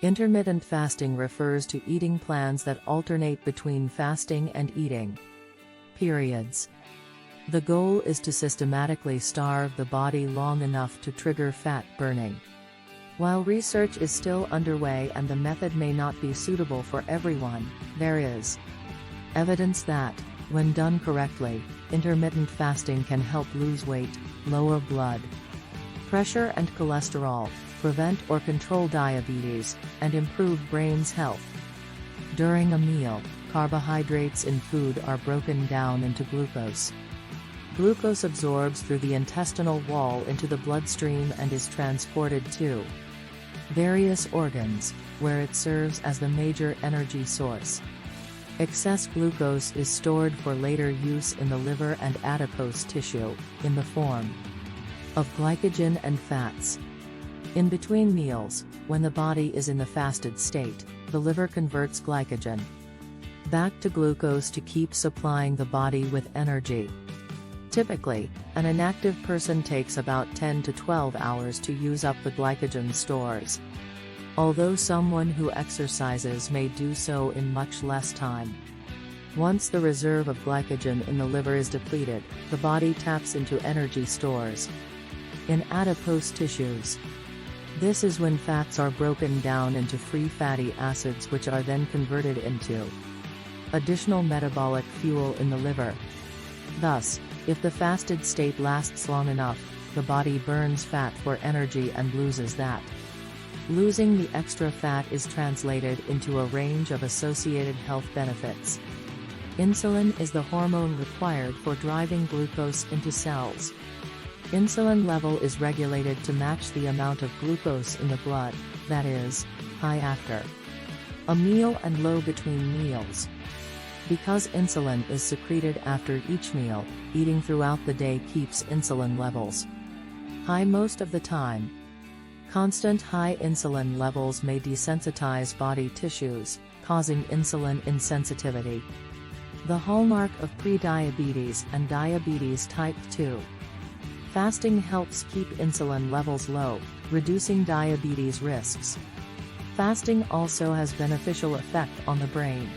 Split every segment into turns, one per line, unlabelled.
Intermittent fasting refers to eating plans that alternate between fasting and eating. Periods. The goal is to systematically starve the body long enough to trigger fat burning. While research is still underway and the method may not be suitable for everyone, there is evidence that, when done correctly, intermittent fasting can help lose weight, lower blood pressure and cholesterol, prevent or control diabetes, and improve brain's health. During a meal, carbohydrates in food are broken down into glucose. Glucose absorbs through the intestinal wall into the bloodstream and is transported to various organs, where it serves as the major energy source. Excess glucose is stored for later use in the liver and adipose tissue, in the form of glycogen and fats. In between meals, when the body is in the fasted state, the liver converts glycogen back to glucose to keep supplying the body with energy. Typically, an inactive person takes about 10 to 12 hours to use up the glycogen stores, although someone who exercises may do so in much less time. Once the reserve of glycogen in the liver is depleted, the body taps into energy stores in adipose tissues. This is when fats are broken down into free fatty acids, which are then converted into additional metabolic fuel in the liver. Thus, if the fasted state lasts long enough, the body burns fat for energy and loses that. Losing the extra fat is translated into a range of associated health benefits. Insulin is the hormone required for driving glucose into cells. Insulin level is regulated to match the amount of glucose in the blood, that is, high after a meal and low between meals. Because insulin is secreted after each meal, eating throughout the day keeps insulin levels high most of the time. Constant high insulin levels may desensitize body tissues, causing insulin insensitivity, the hallmark of prediabetes and diabetes type 2. Fasting helps keep insulin levels low, reducing diabetes risks. Fasting also has beneficial effect on the brain.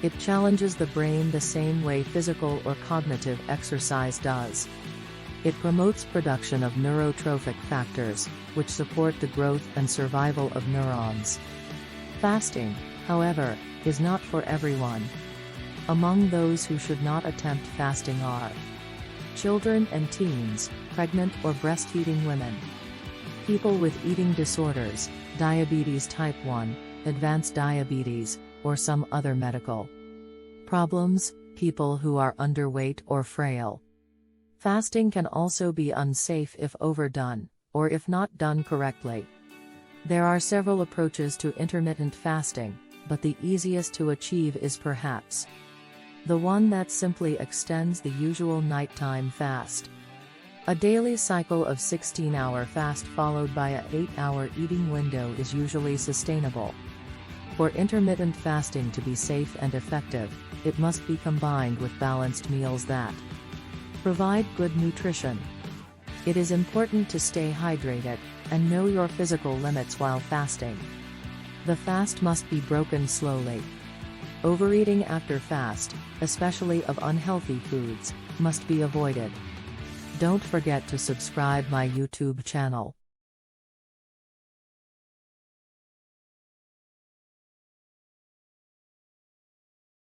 It challenges the brain the same way physical or cognitive exercise does. It promotes production of neurotrophic factors, which support the growth and survival of neurons. Fasting, however, is not for everyone. Among those who should not attempt fasting are children and teens, pregnant or breastfeeding women, people with eating disorders, diabetes type 1, advanced diabetes, or some other medical problems, people who are underweight or frail. Fasting can also be unsafe if overdone, or if not done correctly. There are several approaches to intermittent fasting, but the easiest to achieve is perhaps the one that simply extends the usual nighttime fast. A daily cycle of 16-hour fast followed by a 8-hour eating window is usually sustainable. For intermittent fasting to be safe and effective, it must be combined with balanced meals that provide good nutrition. It is important to stay hydrated, and know your physical limits while fasting. The fast must be broken slowly. Overeating after fast, especially of unhealthy foods, must be avoided. Don't forget to subscribe my YouTube channel.